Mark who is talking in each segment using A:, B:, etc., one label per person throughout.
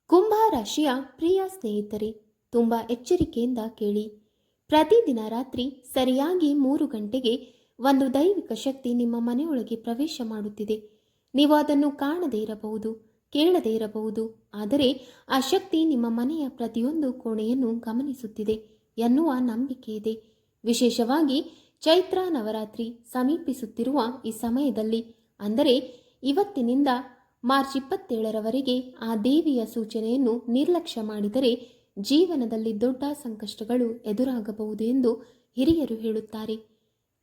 A: ಕುಂಭ ರಾಶಿಯ ಪ್ರಿಯ ಸ್ನೇಹಿತರೆ, ತುಂಬ ಎಚ್ಚರಿಕೆಯಿಂದ ಕೇಳಿ. ಪ್ರತಿದಿನ ರಾತ್ರಿ ಸರಿಯಾಗಿ 3 ಗಂಟೆಗೆ ಒಂದು ದೈವಿಕ ಶಕ್ತಿ ನಿಮ್ಮ ಮನೆಯೊಳಗೆ ಪ್ರವೇಶ ಮಾಡುತ್ತಿದೆ. ನೀವು ಅದನ್ನು ಕಾಣದೇ ಇರಬಹುದು, ಕೇಳದೇ ಇರಬಹುದು, ಆದರೆ ಆ ಶಕ್ತಿ ನಿಮ್ಮ ಮನೆಯ ಪ್ರತಿಯೊಂದು ಕೋಣೆಯನ್ನು ಗಮನಿಸುತ್ತಿದೆ ಎನ್ನುವ ನಂಬಿಕೆ ಇದೆ. ವಿಶೇಷವಾಗಿ ಚೈತ್ರ ನವರಾತ್ರಿ ಸಮೀಪಿಸುತ್ತಿರುವ ಈ ಸಮಯದಲ್ಲಿ, ಅಂದರೆ ಇವತ್ತಿನಿಂದ ಮಾರ್ಚ್ 27ರವರೆಗೆ ಆ ದೇವಿಯ ಸೂಚನೆಯನ್ನು ನಿರ್ಲಕ್ಷ್ಯ ಮಾಡಿದರೆ ಜೀವನದಲ್ಲಿ ದೊಡ್ಡ ಸಂಕಷ್ಟಗಳು ಎದುರಾಗಬಹುದು ಎಂದು ಹಿರಿಯರು ಹೇಳುತ್ತಾರೆ.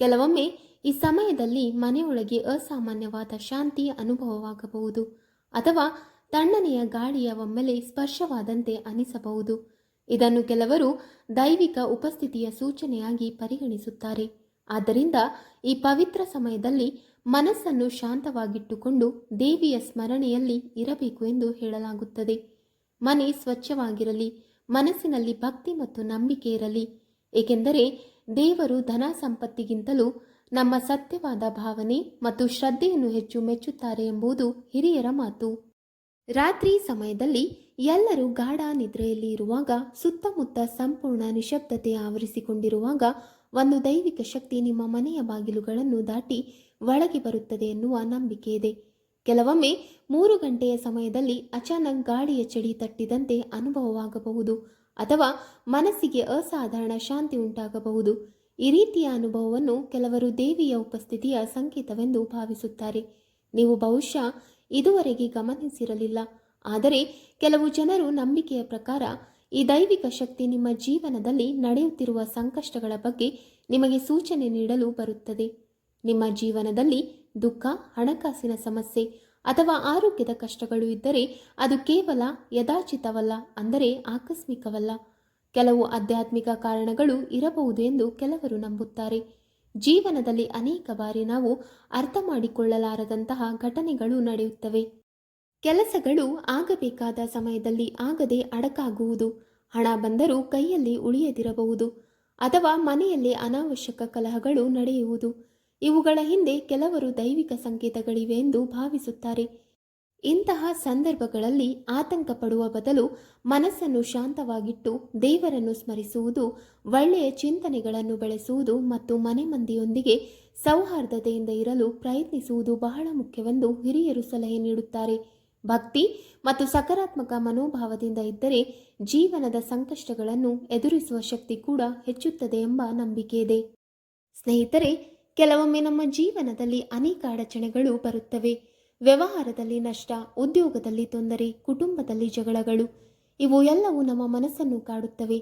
A: ಕೆಲವೊಮ್ಮೆ ಈ ಸಮಯದಲ್ಲಿ ಮನೆಯೊಳಗೆ ಅಸಾಮಾನ್ಯವಾದ ಶಾಂತಿ ಅನುಭವವಾಗಬಹುದು, ಅಥವಾ ತಣ್ಣನೆಯ ಗಾಳಿಯ ಒಮ್ಮೆಲೆ ಸ್ಪರ್ಶವಾದಂತೆ ಅನಿಸಬಹುದು. ಇದನ್ನು ಕೆಲವರು ದೈವಿಕ ಉಪಸ್ಥಿತಿಯ ಸೂಚನೆಯಾಗಿ ಪರಿಗಣಿಸುತ್ತಾರೆ. ಆದ್ದರಿಂದ ಈ ಪವಿತ್ರ ಸಮಯದಲ್ಲಿ ಮನಸ್ಸನ್ನು ಶಾಂತವಾಗಿಟ್ಟುಕೊಂಡು ದೇವಿಯ ಸ್ಮರಣೆಯಲ್ಲಿ ಇರಬೇಕು ಎಂದು ಹೇಳಲಾಗುತ್ತದೆ. ಮನೆ ಸ್ವಚ್ಛವಾಗಿರಲಿ, ಮನಸ್ಸಿನಲ್ಲಿ ಭಕ್ತಿ ಮತ್ತು ನಂಬಿಕೆ ಇರಲಿ, ಏಕೆಂದರೆ ದೇವರು ಧನ ಸಂಪತ್ತಿಗಿಂತಲೂ ನಮ್ಮ ಸತ್ಯವಾದ ಭಾವನೆ ಮತ್ತು ಶ್ರದ್ಧೆಯನ್ನು ಹೆಚ್ಚು ಮೆಚ್ಚುತ್ತಾರೆ ಎಂಬುದು ಹಿರಿಯರ ಮಾತು. ರಾತ್ರಿ ಸಮಯದಲ್ಲಿ ಎಲ್ಲರೂ ಗಾಢ ನಿದ್ರೆಯಲ್ಲಿ ಇರುವಾಗ, ಸುತ್ತಮುತ್ತ ಸಂಪೂರ್ಣ ನಿಶಬ್ದತೆ ಆವರಿಸಿಕೊಂಡಿರುವಾಗ ಒಂದು ದೈವಿಕ ಶಕ್ತಿ ನಿಮ್ಮ ಮನೆಯ ಬಾಗಿಲುಗಳನ್ನು ದಾಟಿ ಒಳಗೆ ಬರುತ್ತದೆ ಎನ್ನುವ ನಂಬಿಕೆ ಇದೆ. ಕೆಲವೊಮ್ಮೆ 3 ಗಂಟೆಯ ಸಮಯದಲ್ಲಿ ಅಚಾನಕ್ ಗಾಳಿಯ ಚಳಿ ತಟ್ಟಿದಂತೆ ಅನುಭವವಾಗಬಹುದು, ಅಥವಾ ಮನಸ್ಸಿಗೆ ಅಸಾಧಾರಣ ಶಾಂತಿ ಉಂಟಾಗಬಹುದು. ಈ ರೀತಿಯ ಅನುಭವವನ್ನು ಕೆಲವರು ದೇವಿಯ ಉಪಸ್ಥಿತಿಯ ಸಂಕೇತವೆಂದು ಭಾವಿಸುತ್ತಾರೆ. ನೀವು ಬಹುಶಃ ಇದುವರೆಗೆ ಗಮನಿಸಿರಲಿಲ್ಲ, ಆದರೆ ಕೆಲವು ಜನರು ನಂಬಿಕೆಯ ಪ್ರಕಾರ ಈ ದೈವಿಕ ಶಕ್ತಿ ನಿಮ್ಮ ಜೀವನದಲ್ಲಿ ನಡೆಯುತ್ತಿರುವ ಸಂಕಷ್ಟಗಳ ಬಗ್ಗೆ ನಿಮಗೆ ಸೂಚನೆ ನೀಡಲು ಬರುತ್ತದೆ. ನಿಮ್ಮ ಜೀವನದಲ್ಲಿ ದುಃಖ, ಹಣಕಾಸಿನ ಸಮಸ್ಯೆ ಅಥವಾ ಆರೋಗ್ಯದ ಕಷ್ಟಗಳು ಇದ್ದರೆ ಅದು ಕೇವಲ ಯಥಾಚಿತವಲ್ಲ, ಅಂದರೆ ಆಕಸ್ಮಿಕವಲ್ಲ. ಕೆಲವು ಆಧ್ಯಾತ್ಮಿಕ ಕಾರಣಗಳು ಇರಬಹುದು ಎಂದು ಕೆಲವರು ನಂಬುತ್ತಾರೆ. ಜೀವನದಲ್ಲಿ ಅನೇಕ ಬಾರಿ ನಾವು ಅರ್ಥ ಮಾಡಿಕೊಳ್ಳಲಾರದಂತಹ ಘಟನೆಗಳು ನಡೆಯುತ್ತವೆ. ಕೆಲಸಗಳು ಆಗಬೇಕಾದ ಸಮಯದಲ್ಲಿ ಆಗದೆ ಅಡಕಾಗುವುದು, ಹಣ ಬಂದರೂ ಕೈಯಲ್ಲಿ ಉಳಿಯದಿರಬಹುದು, ಅಥವಾ ಮನೆಯಲ್ಲಿ ಅನಾವಶ್ಯಕ ಕಲಹಗಳು ನಡೆಯುವುದು. ಇವುಗಳ ಹಿಂದೆ ಕೆಲವರು ದೈವಿಕ ಸಂಕೇತಗಳಿವೆ ಎಂದು ಭಾವಿಸುತ್ತಾರೆ. ಇಂತಹ ಸಂದರ್ಭಗಳಲ್ಲಿ ಆತಂಕ ಪಡುವ ಬದಲು ಮನಸ್ಸನ್ನು ಶಾಂತವಾಗಿಟ್ಟು ದೇವರನ್ನು ಸ್ಮರಿಸುವುದು, ಒಳ್ಳೆಯ ಚಿಂತನೆಗಳನ್ನು ಬೆಳೆಸುವುದು ಮತ್ತು ಮನೆ ಮಂದಿಯೊಂದಿಗೆ ಸೌಹಾರ್ದತೆಯಿಂದ ಇರಲು ಪ್ರಯತ್ನಿಸುವುದು ಬಹಳ ಮುಖ್ಯವೆಂದು ಹಿರಿಯರು ಸಲಹೆ ನೀಡುತ್ತಾರೆ. ಭಕ್ತಿ ಮತ್ತು ಸಕಾರಾತ್ಮಕ ಮನೋಭಾವದಿಂದ ಇದ್ದರೆ ಜೀವನದ ಸಂಕಷ್ಟಗಳನ್ನು ಎದುರಿಸುವ ಶಕ್ತಿ ಕೂಡ ಹೆಚ್ಚುತ್ತದೆ ಎಂಬ ನಂಬಿಕೆ ಇದೆ. ಸ್ನೇಹಿತರೆ, ಕೆಲವೊಮ್ಮೆ ನಮ್ಮ ಜೀವನದಲ್ಲಿ ಅನೇಕ ಅಡಚಣೆಗಳು ಬರುತ್ತವೆ. ವ್ಯವಹಾರದಲ್ಲಿ ನಷ್ಟ, ಉದ್ಯೋಗದಲ್ಲಿ ತೊಂದರೆ, ಕುಟುಂಬದಲ್ಲಿ ಜಗಳಗಳು, ಇವು ಎಲ್ಲವೂ ನಮ್ಮ ಮನಸ್ಸನ್ನು ಕಾಡುತ್ತವೆ.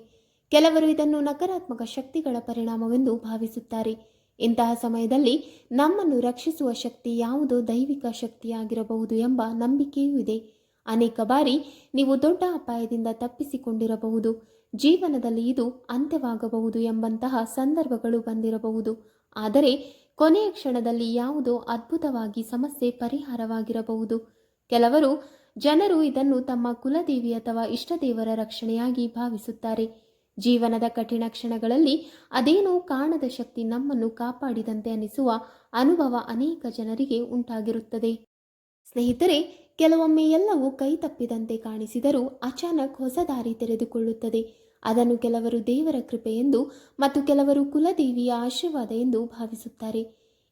A: ಕೆಲವರು ಇದನ್ನು ನಕಾರಾತ್ಮಕ ಶಕ್ತಿಗಳ ಪರಿಣಾಮವೆಂದು ಭಾವಿಸುತ್ತಾರೆ. ಇಂತಹ ಸಮಯದಲ್ಲಿ ನಮ್ಮನ್ನು ರಕ್ಷಿಸುವ ಶಕ್ತಿ ಯಾವುದೋ ದೈವಿಕ ಶಕ್ತಿಯಾಗಿರಬಹುದು ಎಂಬ ನಂಬಿಕೆಯೂ ಇದೆ. ಅನೇಕ ಬಾರಿ ನೀವು ದೊಡ್ಡ ಅಪಾಯದಿಂದ ತಪ್ಪಿಸಿಕೊಂಡಿರಬಹುದು, ಜೀವನದಲ್ಲಿ ಇದು ಅಂತ್ಯವಾಗಬಹುದು ಎಂಬಂತಹ ಸಂದರ್ಭಗಳು ಬಂದಿರಬಹುದು. ಆದರೆ ಕೊನೆಯ ಕ್ಷಣದಲ್ಲಿ ಯಾವುದೋ ಅದ್ಭುತವಾಗಿ ಸಮಸ್ಯೆ ಪರಿಹಾರವಾಗಿರಬಹುದು. ಕೆಲವರು ಜನರು ಇದನ್ನು ತಮ್ಮ ಕುಲದೇವಿ ಅಥವಾ ಇಷ್ಟದೇವರ ರಕ್ಷಣೆಯಾಗಿ ಭಾವಿಸುತ್ತಾರೆ. ಜೀವನದ ಕಠಿಣ ಕ್ಷಣಗಳಲ್ಲಿ ಅದೇನೋ ಕಾಣದ ಶಕ್ತಿ ನಮ್ಮನ್ನು ಕಾಪಾಡಿದಂತೆ ಅನಿಸುವ ಅನುಭವ ಅನೇಕ ಜನರಿಗೆ ಉಂಟಾಗಿರುತ್ತದೆ. ಸ್ನೇಹಿತರೆ, ಕೆಲವೊಮ್ಮೆ ಎಲ್ಲವೂ ಕೈ ತಪ್ಪಿದಂತೆ ಕಾಣಿಸಿದರೂ ಅಚಾನಕ್ ಹೊಸ ದಾರಿ ತೆರೆದುಕೊಳ್ಳುತ್ತದೆ. ಅದನ್ನು ಕೆಲವರು ದೇವರ ಕೃಪೆ ಎಂದು ಮತ್ತು ಕೆಲವರು ಕುಲದೇವಿಯ ಆಶೀರ್ವಾದ ಎಂದು ಭಾವಿಸುತ್ತಾರೆ.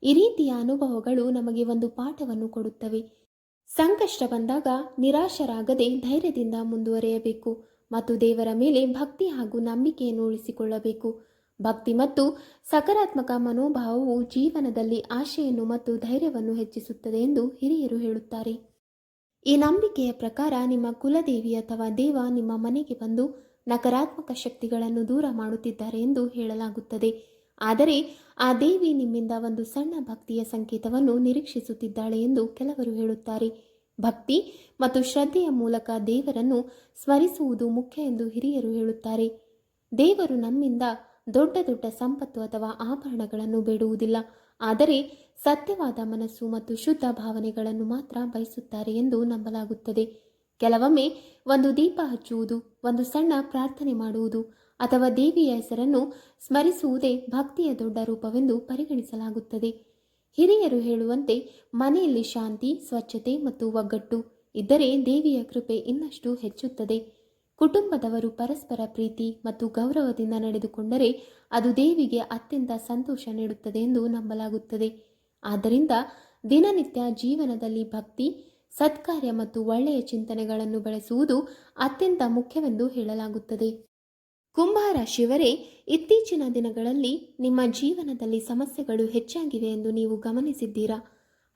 A: ಈ ರೀತಿಯ ಅನುಭವಗಳು ನಮಗೆ ಒಂದು ಪಾಠವನ್ನು ಕೊಡುತ್ತವೆ. ಸಂಕಷ್ಟ ಬಂದಾಗ ನಿರಾಶರಾಗದೆ ಧೈರ್ಯದಿಂದ ಮುಂದುವರಿಯಬೇಕು ಮತ್ತು ದೇವರ ಮೇಲೆ ಭಕ್ತಿ ಹಾಗೂ ನಂಬಿಕೆಯನ್ನು ಉಳಿಸಿಕೊಳ್ಳಬೇಕು. ಭಕ್ತಿ ಮತ್ತು ಸಕಾರಾತ್ಮಕ ಮನೋಭಾವವು ಜೀವನದಲ್ಲಿ ಆಶೆಯನ್ನು ಮತ್ತು ಧೈರ್ಯವನ್ನು ಹೆಚ್ಚಿಸುತ್ತದೆ ಎಂದು ಹಿರಿಯರು ಹೇಳುತ್ತಾರೆ. ಈ ನಂಬಿಕೆಯ ಪ್ರಕಾರ ನಿಮ್ಮ ಕುಲದೇವಿ ಅಥವಾ ದೇವ ನಿಮ್ಮ ಮನೆಗೆ ಬಂದು ನಕಾರಾತ್ಮಕ ಶಕ್ತಿಗಳನ್ನು ದೂರ ಮಾಡುತ್ತಿದ್ದಾರೆ ಎಂದು ಹೇಳಲಾಗುತ್ತದೆ. ಆದರೆ ಆ ದೇವಿ ನಿಮ್ಮಿಂದ ಒಂದು ಸಣ್ಣ ಭಕ್ತಿಯ ಸಂಕೇತವನ್ನು ನಿರೀಕ್ಷಿಸುತ್ತಿದ್ದಾಳೆ ಎಂದು ಕೆಲವರು ಹೇಳುತ್ತಾರೆ. ಭಕ್ತಿ ಮತ್ತು ಶ್ರದ್ಧೆಯ ಮೂಲಕ ದೇವರನ್ನು ಸ್ಮರಿಸುವುದು ಮುಖ್ಯ ಎಂದು ಹಿರಿಯರು ಹೇಳುತ್ತಾರೆ. ದೇವರು ನಮ್ಮಿಂದ ದೊಡ್ಡ ದೊಡ್ಡ ಸಂಪತ್ತು ಅಥವಾ ಆಭರಣಗಳನ್ನು ಬೇಡುವುದಿಲ್ಲ, ಆದರೆ ಸತ್ಯವಾದ ಮನಸ್ಸು ಮತ್ತು ಶುದ್ಧ ಭಾವನೆಗಳನ್ನು ಮಾತ್ರ ಬಯಸುತ್ತಾರೆ ಎಂದು ನಂಬಲಾಗುತ್ತದೆ. ಕೆಲವೊಮ್ಮೆ ಒಂದು ದೀಪ ಹಚ್ಚುವುದು, ಒಂದು ಸಣ್ಣ ಪ್ರಾರ್ಥನೆ ಮಾಡುವುದು ಅಥವಾ ದೇವಿಯ ಹೆಸರನ್ನು ಸ್ಮರಿಸುವುದೇ ಭಕ್ತಿಯ ದೊಡ್ಡ ರೂಪವೆಂದು ಪರಿಗಣಿಸಲಾಗುತ್ತದೆ. ಹಿರಿಯರು ಹೇಳುವಂತೆ ಮನೆಯಲ್ಲಿ ಶಾಂತಿ, ಸ್ವಚ್ಛತೆ ಮತ್ತು ಒಗ್ಗಟ್ಟು ಇದ್ದರೆ ದೇವಿಯ ಕೃಪೆ ಇನ್ನಷ್ಟು ಹೆಚ್ಚುತ್ತದೆ. ಕುಟುಂಬದವರು ಪರಸ್ಪರ ಪ್ರೀತಿ ಮತ್ತು ಗೌರವದಿಂದ ನಡೆದುಕೊಂಡರೆ ಅದು ದೇವಿಗೆ ಅತ್ಯಂತ ಸಂತೋಷ ನೀಡುತ್ತದೆ ಎಂದು ನಂಬಲಾಗುತ್ತದೆ. ಆದ್ದರಿಂದ ದಿನನಿತ್ಯ ಜೀವನದಲ್ಲಿ ಭಕ್ತಿ, ಸತ್ಕಾರ್ಯ ಮತ್ತು ಒಳ್ಳೆಯ ಚಿಂತನೆಗಳನ್ನು ಬೆಳೆಸುವುದು ಅತ್ಯಂತ ಮುಖ್ಯವೆಂದು ಹೇಳಲಾಗುತ್ತದೆ. ಕುಂಭ ರಾಶಿಯವರೇ, ಇತ್ತೀಚಿನ ದಿನಗಳಲ್ಲಿ ನಿಮ್ಮ ಜೀವನದಲ್ಲಿ ಸಮಸ್ಯೆಗಳು ಹೆಚ್ಚಾಗಿವೆ ಎಂದು ನೀವು ಗಮನಿಸಿದ್ದೀರಾ.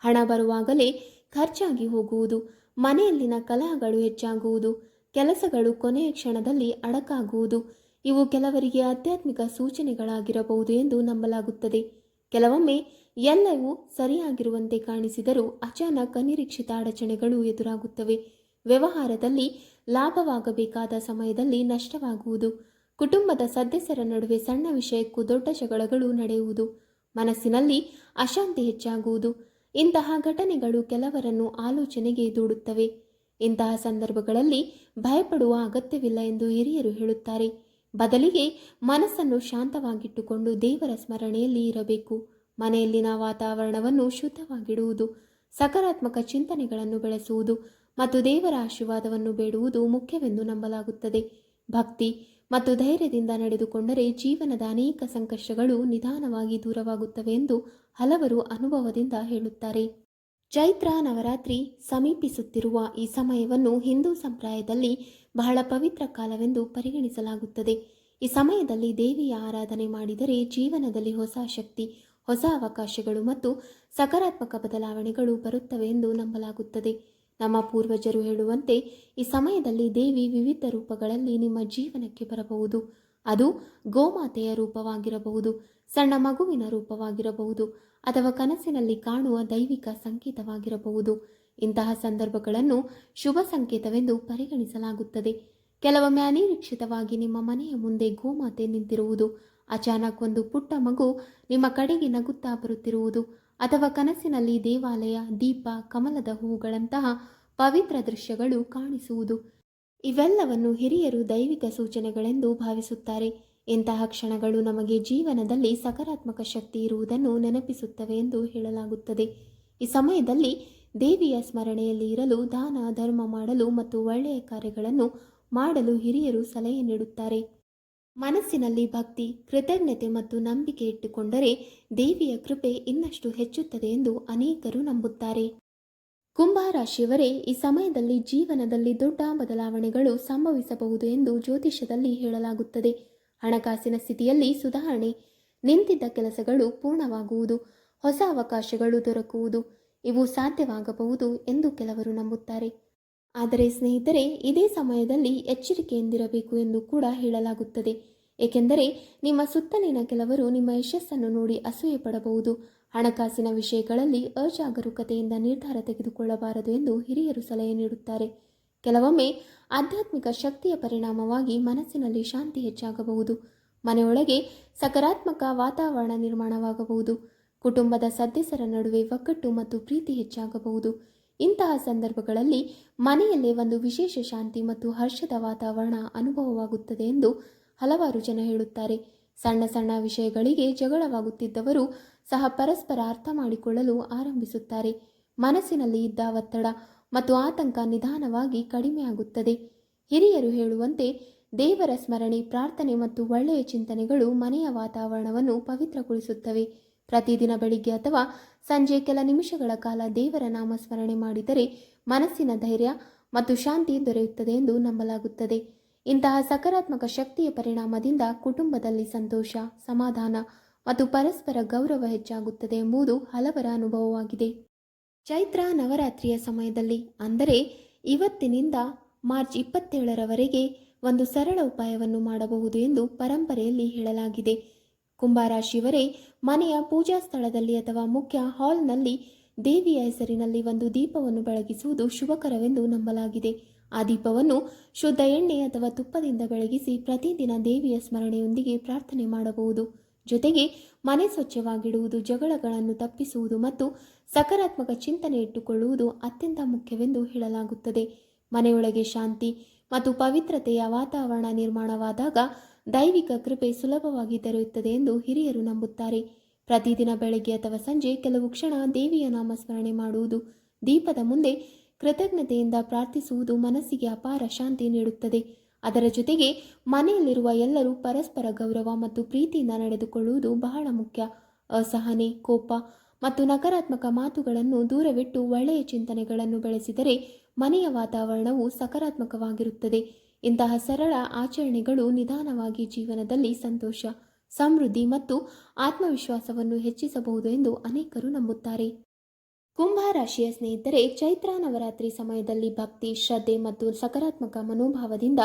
A: ಹಣ ಬರುವಾಗಲೇ ಖರ್ಚಾಗಿ ಹೋಗುವುದು, ಮನೆಯಲ್ಲಿನ ಕಲಹಗಳು ಹೆಚ್ಚಾಗುವುದು, ಕೆಲಸಗಳು ಕೊನೆಯ ಕ್ಷಣದಲ್ಲಿ ಅಡಕಾಗುವುದು ಇವು ಕೆಲವರಿಗೆ ಆಧ್ಯಾತ್ಮಿಕ ಸೂಚನೆಗಳಾಗಿರಬಹುದು ಎಂದು ನಂಬಲಾಗುತ್ತದೆ. ಕೆಲವೊಮ್ಮೆ ಎಲ್ಲವೂ ಸರಿಯಾಗಿರುವಂತೆ ಕಾಣಿಸಿದರೂ ಅಚಾನಕ್ ಅನಿರೀಕ್ಷಿತ ಅಡಚಣೆಗಳು ಎದುರಾಗುತ್ತವೆ. ವ್ಯವಹಾರದಲ್ಲಿ ಲಾಭವಾಗಬೇಕಾದ ಸಮಯದಲ್ಲಿ ನಷ್ಟವಾಗುವುದು, ಕುಟುಂಬದ ಸದಸ್ಯರ ನಡುವೆ ಸಣ್ಣ ವಿಷಯಕ್ಕೂ ದೊಡ್ಡ ಜಗಳಗಳು ನಡೆಯುವುದು, ಮನಸ್ಸಿನಲ್ಲಿ ಅಶಾಂತಿ ಹೆಚ್ಚಾಗುವುದು ಇಂತಹ ಘಟನೆಗಳು ಕೆಲವರನ್ನು ಆಲೋಚನೆಗೆ ದೂಡುತ್ತವೆ. ಇಂತಹ ಸಂದರ್ಭಗಳಲ್ಲಿ ಭಯಪಡುವ ಅಗತ್ಯವಿಲ್ಲ ಎಂದು ಹಿರಿಯರು ಹೇಳುತ್ತಾರೆ. ಬದಲಿಗೆ ಮನಸ್ಸನ್ನು ಶಾಂತವಾಗಿಟ್ಟುಕೊಂಡು ದೇವರ ಸ್ಮರಣೆಯಲ್ಲಿ ಇರಬೇಕು. ಮನೆಯಲ್ಲಿನ ವಾತಾವರಣವನ್ನು ಶುದ್ಧವಾಗಿಡುವುದು, ಸಕಾರಾತ್ಮಕ ಚಿಂತನೆಗಳನ್ನು ಬೆಳೆಸುವುದು ಮತ್ತು ದೇವರ ಆಶೀರ್ವಾದವನ್ನು ಬೇಡುವುದು ಮುಖ್ಯವೆಂದು ನಂಬಲಾಗುತ್ತದೆ. ಭಕ್ತಿ ಮತ್ತು ಧೈರ್ಯದಿಂದ ನಡೆದುಕೊಂಡರೆ ಜೀವನದ ಅನೇಕ ಸಂಕಷ್ಟಗಳು ನಿಧಾನವಾಗಿ ದೂರವಾಗುತ್ತವೆ ಎಂದು ಹಲವರು ಅನುಭವದಿಂದ ಹೇಳುತ್ತಾರೆ. ಚೈತ್ರ ನವರಾತ್ರಿ ಸಮೀಪಿಸುತ್ತಿರುವ ಈ ಸಮಯವನ್ನು ಹಿಂದೂ ಸಂಪ್ರದಾಯದಲ್ಲಿ ಬಹಳ ಪವಿತ್ರ ಕಾಲವೆಂದು ಪರಿಗಣಿಸಲಾಗುತ್ತದೆ. ಈ ಸಮಯದಲ್ಲಿ ದೇವಿಯ ಆರಾಧನೆ ಮಾಡಿದರೆ ಜೀವನದಲ್ಲಿ ಹೊಸ ಶಕ್ತಿ, ಹೊಸ ಅವಕಾಶಗಳು ಮತ್ತು ಸಕಾರಾತ್ಮಕ ಬದಲಾವಣೆಗಳು ಬರುತ್ತವೆ ಎಂದು ನಂಬಲಾಗುತ್ತದೆ. ನಮ್ಮ ಪೂರ್ವಜರು ಹೇಳುವಂತೆ ಈ ಸಮಯದಲ್ಲಿ ದೇವಿ ವಿವಿಧ ರೂಪಗಳಲ್ಲಿ ನಿಮ್ಮ ಜೀವನಕ್ಕೆ ಬರಬಹುದು. ಅದು ಗೋಮಾತೆಯ ರೂಪವಾಗಿರಬಹುದು, ಸಣ್ಣ ಮಗುವಿನ ರೂಪವಾಗಿರಬಹುದು ಅಥವಾ ಕನಸಿನಲ್ಲಿ ಕಾಣುವ ದೈವಿಕ ಸಂಕೇತವಾಗಿರಬಹುದು. ಇಂತಹ ಸಂದರ್ಭಗಳನ್ನು ಶುಭ ಸಂಕೇತವೆಂದು ಪರಿಗಣಿಸಲಾಗುತ್ತದೆ. ಕೆಲವೊಮ್ಮೆ ಅನಿರೀಕ್ಷಿತವಾಗಿ ನಿಮ್ಮ ಮನೆಯ ಮುಂದೆ ಗೋಮಾತೆ ನಿಂತಿರುವುದು, ಅಚಾನಕ್ ಒಂದು ಪುಟ್ಟ ಮಗು ನಿಮ್ಮ ಕಡೆಗೆ ನಗುತ್ತಾ ಬರುತ್ತಿರುವುದು ಅಥವಾ ಕನಸಿನಲ್ಲಿ ದೇವಾಲಯ, ದೀಪ, ಕಮಲದ ಹೂವುಗಳಂತಹ ಪವಿತ್ರ ದೃಶ್ಯಗಳು ಕಾಣಿಸುವುದು ಇವೆಲ್ಲವನ್ನು ಹಿರಿಯರು ದೈವಿಕ ಸೂಚನೆಗಳೆಂದು ಭಾವಿಸುತ್ತಾರೆ. ಇಂತಹ ಕ್ಷಣಗಳು ನಮಗೆ ಜೀವನದಲ್ಲಿ ಸಕಾರಾತ್ಮಕ ಶಕ್ತಿ ಇರುವುದನ್ನು ನೆನಪಿಸುತ್ತವೆ ಎಂದು ಹೇಳಲಾಗುತ್ತದೆ. ಈ ಸಮಯದಲ್ಲಿ ದೇವಿಯ ಸ್ಮರಣೆಯಲ್ಲಿ ಇರಲು, ದಾನ ಧರ್ಮ ಮಾಡಲು ಮತ್ತು ಒಳ್ಳೆಯ ಕಾರ್ಯಗಳನ್ನು ಮಾಡಲು ಹಿರಿಯರು ಸಲಹೆ ನೀಡುತ್ತಾರೆ. ಮನಸ್ಸಿನಲ್ಲಿ ಭಕ್ತಿ, ಕೃತಜ್ಞತೆ ಮತ್ತು ನಂಬಿಕೆ ಇಟ್ಟುಕೊಂಡರೆ ದೇವಿಯ ಕೃಪೆ ಇನ್ನಷ್ಟು ಹೆಚ್ಚುತ್ತದೆ ಎಂದು ಅನೇಕರು ನಂಬುತ್ತಾರೆ. ಕುಂಭ ರಾಶಿಯವರೇ, ಈ ಸಮಯದಲ್ಲಿ ಜೀವನದಲ್ಲಿ ದೊಡ್ಡ ಬದಲಾವಣೆಗಳು ಸಂಭವಿಸಬಹುದು ಎಂದು ಜ್ಯೋತಿಷ್ಯದಲ್ಲಿ ಹೇಳಲಾಗುತ್ತದೆ. ಹಣಕಾಸಿನ ಸ್ಥಿತಿಯಲ್ಲಿ ಸುಧಾರಣೆ, ನಿಂತಿದ್ದ ಕೆಲಸಗಳು ಪೂರ್ಣವಾಗುವುದು, ಹೊಸ ಅವಕಾಶಗಳು ದೊರಕುವುದು ಇವು ಸಾಧ್ಯವಾಗಬಹುದು ಎಂದು ಕೆಲವರು ನಂಬುತ್ತಾರೆ. ಆದರೆ ಸ್ನೇಹಿತರೆ, ಇದೇ ಸಮಯದಲ್ಲಿ ಎಚ್ಚರಿಕೆಯಿಂದಿರಬೇಕು ಎಂದು ಕೂಡ ಹೇಳಲಾಗುತ್ತದೆ. ಏಕೆಂದರೆ ನಿಮ್ಮ ಸುತ್ತಲಿನ ಕೆಲವರು ನಿಮ್ಮ ಯಶಸ್ಸನ್ನು ನೋಡಿ ಅಸೂಯೆ ಪಡಬಹುದು. ಹಣಕಾಸಿನ ವಿಷಯಗಳಲ್ಲಿ ಅಜಾಗರೂಕತೆಯಿಂದ ನಿರ್ಧಾರ ತೆಗೆದುಕೊಳ್ಳಬಾರದು ಎಂದು ಹಿರಿಯರು ಸಲಹೆ ನೀಡುತ್ತಾರೆ. ಕೆಲವೊಮ್ಮೆ ಆಧ್ಯಾತ್ಮಿಕ ಶಕ್ತಿಯ ಪರಿಣಾಮವಾಗಿ ಮನಸ್ಸಿನಲ್ಲಿ ಶಾಂತಿ ಹೆಚ್ಚಾಗಬಹುದು, ಮನೆಯೊಳಗೆ ಸಕಾರಾತ್ಮಕ ವಾತಾವರಣ ನಿರ್ಮಾಣವಾಗಬಹುದು, ಕುಟುಂಬದ ಸದಸ್ಯರ ನಡುವೆ ಒಗ್ಗಟ್ಟು ಮತ್ತು ಪ್ರೀತಿ ಹೆಚ್ಚಾಗಬಹುದು. ಇಂತಹ ಸಂದರ್ಭಗಳಲ್ಲಿ ಮನೆಯಲ್ಲೇ ಒಂದು ವಿಶೇಷ ಶಾಂತಿ ಮತ್ತು ಹರ್ಷದ ವಾತಾವರಣ ಅನುಭವವಾಗುತ್ತದೆ ಎಂದು ಹಲವಾರು ಜನ ಹೇಳುತ್ತಾರೆ. ಸಣ್ಣ ಸಣ್ಣ ವಿಷಯಗಳಿಗೆ ಜಗಳವಾಗುತ್ತಿದ್ದವರು ಸಹ ಪರಸ್ಪರ ಅರ್ಥ ಮಾಡಿಕೊಳ್ಳಲು ಆರಂಭಿಸುತ್ತಾರೆ. ಮನಸ್ಸಿನಲ್ಲಿ ಇದ್ದ ಒತ್ತಡ ಮತ್ತು ಆತಂಕ ನಿಧಾನವಾಗಿ ಕಡಿಮೆಯಾಗುತ್ತದೆ. ಹಿರಿಯರು ಹೇಳುವಂತೆ ದೇವರ ಸ್ಮರಣೆ, ಪ್ರಾರ್ಥನೆ ಮತ್ತು ಒಳ್ಳೆಯ ಚಿಂತನೆಗಳು ಮನೆಯ ವಾತಾವರಣವನ್ನು ಪವಿತ್ರಗೊಳಿಸುತ್ತವೆ. ಪ್ರತಿದಿನ ಬೆಳಿಗ್ಗೆ ಅಥವಾ ಸಂಜೆ ಕೆಲ ನಿಮಿಷಗಳ ಕಾಲ ದೇವರ ನಾಮಸ್ಮರಣೆ ಮಾಡಿದರೆ ಮನಸ್ಸಿನ ಧೈರ್ಯ ಮತ್ತು ಶಾಂತಿ ದೊರೆಯುತ್ತದೆ ಎಂದು ನಂಬಲಾಗುತ್ತದೆ. ಇಂತಹ ಸಕಾರಾತ್ಮಕ ಶಕ್ತಿಯ ಪರಿಣಾಮದಿಂದ ಕುಟುಂಬದಲ್ಲಿ ಸಂತೋಷ, ಸಮಾಧಾನ ಮತ್ತು ಪರಸ್ಪರ ಗೌರವ ಹೆಚ್ಚಾಗುತ್ತದೆ ಎಂಬುದು ಹಲವರ ಅನುಭವವಾಗಿದೆ. ಚೈತ್ರ ನವರಾತ್ರಿಯ ಸಮಯದಲ್ಲಿ, ಅಂದರೆ ಇವತ್ತಿನಿಂದ ಮಾರ್ಚ್ 27ರವರೆಗೆ ಒಂದು ಸರಳ ಉಪಾಯವನ್ನು ಮಾಡಬಹುದು ಎಂದು ಪರಂಪರೆಯಲ್ಲಿ ಹೇಳಲಾಗಿದೆ. ಕುಂಭರಾಶಿಯವರೇ, ಮನೆಯ ಪೂಜಾ ಸ್ಥಳದಲ್ಲಿ ಅಥವಾ ಮುಖ್ಯ ಹಾಲ್ನಲ್ಲಿ ದೇವಿಯ ಹೆಸರಿನಲ್ಲಿ ಒಂದು ದೀಪವನ್ನು ಬೆಳಗಿಸುವುದು ಶುಭಕರವೆಂದು ನಂಬಲಾಗಿದೆ. ಆ ದೀಪವನ್ನು ಶುದ್ಧ ಎಣ್ಣೆ ಅಥವಾ ತುಪ್ಪದಿಂದ ಬೆಳಗಿಸಿ ಪ್ರತಿದಿನ ದೇವಿಯ ಸ್ಮರಣೆಯೊಂದಿಗೆ ಪ್ರಾರ್ಥನೆ ಮಾಡಬಹುದು. ಜೊತೆಗೆ ಮನೆ ಸ್ವಚ್ಛವಾಗಿಡುವುದು, ಜಗಳಗಳನ್ನು ತಪ್ಪಿಸುವುದು ಮತ್ತು ಸಕಾರಾತ್ಮಕ ಚಿಂತನೆ ಇಟ್ಟುಕೊಳ್ಳುವುದು ಅತ್ಯಂತ ಮುಖ್ಯವೆಂದು ಹೇಳಲಾಗುತ್ತದೆ. ಮನೆಯೊಳಗೆ ಶಾಂತಿ ಮತ್ತು ಪವಿತ್ರತೆಯ ವಾತಾವರಣ ನಿರ್ಮಾಣವಾದಾಗ ದೈವಿಕ ಕೃಪೆ ಸುಲಭವಾಗಿ ದೊರೆಯುತ್ತದೆ ಎಂದು ಹಿರಿಯರು ನಂಬುತ್ತಾರೆ. ಪ್ರತಿದಿನ ಬೆಳಗ್ಗೆ ಅಥವಾ ಸಂಜೆ ಕೆಲವು ಕ್ಷಣ ದೇವಿಯ ನಾಮಸ್ಮರಣೆ ಮಾಡುವುದು, ದೀಪದ ಮುಂದೆ ಕೃತಜ್ಞತೆಯಿಂದ ಪ್ರಾರ್ಥಿಸುವುದು ಮನಸ್ಸಿಗೆ ಅಪಾರ ಶಾಂತಿ ನೀಡುತ್ತದೆ. ಅದರ ಜೊತೆಗೆ ಮನೆಯಲ್ಲಿರುವ ಎಲ್ಲರೂ ಪರಸ್ಪರ ಗೌರವ ಮತ್ತು ಪ್ರೀತಿಯಿಂದ ನಡೆದುಕೊಳ್ಳುವುದು ಬಹಳ ಮುಖ್ಯ. ಅಸಹನೆ, ಕೋಪ ಮತ್ತು ನಕಾರಾತ್ಮಕ ಮಾತುಗಳನ್ನು ದೂರವಿಟ್ಟು ಒಳ್ಳೆಯ ಚಿಂತನೆಗಳನ್ನು ಬೆಳೆಸಿದರೆ ಮನೆಯ ವಾತಾವರಣವು ಸಕಾರಾತ್ಮಕವಾಗಿರುತ್ತದೆ. ಇಂತಹ ಸರಳ ಆಚರಣೆಗಳು ನಿಧಾನವಾಗಿ ಜೀವನದಲ್ಲಿ ಸಂತೋಷ, ಸಮೃದ್ಧಿ ಮತ್ತು ಆತ್ಮವಿಶ್ವಾಸವನ್ನು ಹೆಚ್ಚಿಸಬಹುದು ಎಂದು ಅನೇಕರು ನಂಬುತ್ತಾರೆ. ಕುಂಭ ರಾಶಿಯ ಸ್ನೇಹಿತರೆ, ಚೈತ್ರ ನವರಾತ್ರಿ ಸಮಯದಲ್ಲಿ ಭಕ್ತಿ, ಶ್ರದ್ಧೆ ಮತ್ತು ಸಕಾರಾತ್ಮಕ ಮನೋಭಾವದಿಂದ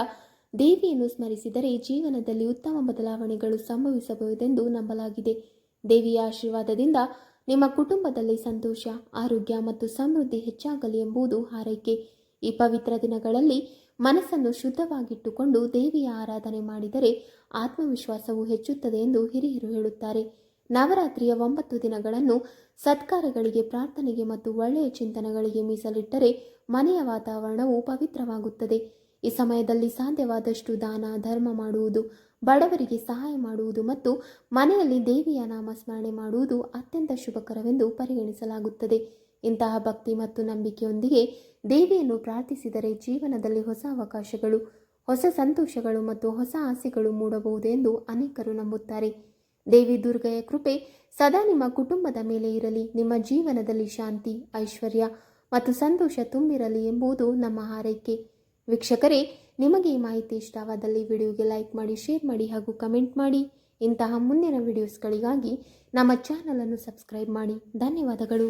A: ದೇವಿಯನ್ನು ಸ್ಮರಿಸಿದರೆ ಜೀವನದಲ್ಲಿ ಉತ್ತಮ ಬದಲಾವಣೆಗಳು ಸಂಭವಿಸಬಹುದೆಂದು ನಂಬಲಾಗಿದೆ. ದೇವಿಯ ಆಶೀರ್ವಾದದಿಂದ ನಿಮ್ಮ ಕುಟುಂಬದಲ್ಲಿ ಸಂತೋಷ, ಆರೋಗ್ಯ ಮತ್ತು ಸಮೃದ್ಧಿ ಹೆಚ್ಚಾಗಲಿ ಎಂಬುದು ಹಾರೈಕೆ. ಈ ಪವಿತ್ರ ದಿನಗಳಲ್ಲಿ ಮನಸ್ಸನ್ನು ಶುದ್ಧವಾಗಿಟ್ಟುಕೊಂಡು ದೇವಿಯ ಆರಾಧನೆ ಮಾಡಿದರೆ ಆತ್ಮವಿಶ್ವಾಸವು ಹೆಚ್ಚುತ್ತದೆ ಎಂದು ಹಿರಿಯರು ಹೇಳುತ್ತಾರೆ. ನವರಾತ್ರಿಯ 9 ದಿನಗಳನ್ನು ಸತ್ಕಾರ್ಯಗಳಿಗೆ, ಪ್ರಾರ್ಥನೆಗೆ ಮತ್ತು ಒಳ್ಳೆಯ ಚಿಂತನೆಗಳಿಗೆ ಮೀಸಲಿಟ್ಟರೆ ಮನೆಯ ವಾತಾವರಣವು ಪವಿತ್ರವಾಗುತ್ತದೆ. ಈ ಸಮಯದಲ್ಲಿ ಸಾಧ್ಯವಾದಷ್ಟು ದಾನ, ಧರ್ಮ ಮಾಡುವುದು, ಬಡವರಿಗೆ ಸಹಾಯ ಮಾಡುವುದು ಮತ್ತು ಮನೆಯಲ್ಲಿ ದೇವಿಯ ನಾಮಸ್ಮರಣೆ ಮಾಡುವುದು ಅತ್ಯಂತ ಶುಭಕರವೆಂದು ಪರಿಗಣಿಸಲಾಗುತ್ತದೆ. ಇಂತಹ ಭಕ್ತಿ ಮತ್ತು ನಂಬಿಕೆಯೊಂದಿಗೆ ದೇವಿಯನ್ನು ಪ್ರಾರ್ಥಿಸಿದರೆ ಜೀವನದಲ್ಲಿ ಹೊಸ ಅವಕಾಶಗಳು, ಹೊಸ ಸಂತೋಷಗಳು ಮತ್ತು ಹೊಸ ಆಸೆಗಳು ಮೂಡಬಹುದು ಎಂದು ಅನೇಕರು ನಂಬುತ್ತಾರೆ. ದೇವಿ ದುರ್ಗೆಯ ಕೃಪೆ ಸದಾ ನಿಮ್ಮ ಕುಟುಂಬದ ಮೇಲೆ ಇರಲಿ. ನಿಮ್ಮ ಜೀವನದಲ್ಲಿ ಶಾಂತಿ, ಐಶ್ವರ್ಯ ಮತ್ತು ಸಂತೋಷ ತುಂಬಿರಲಿ ಎಂಬುದು ನಮ್ಮ ಹಾರೈಕೆ. ವೀಕ್ಷಕರೇ, ನಿಮಗೆ ಈ ಮಾಹಿತಿ ಇಷ್ಟವಾದಲ್ಲಿ ವಿಡಿಯೋಗೆ ಲೈಕ್ ಮಾಡಿ, ಶೇರ್ ಮಾಡಿ ಹಾಗೂ ಕಮೆಂಟ್ ಮಾಡಿ. ಇಂತಹ ಮುಂದಿನ ವಿಡಿಯೋಸ್ಗಳಿಗಾಗಿ ನಮ್ಮ ಚಾನಲನ್ನು ಸಬ್ಸ್ಕ್ರೈಬ್ ಮಾಡಿ. ಧನ್ಯವಾದಗಳು.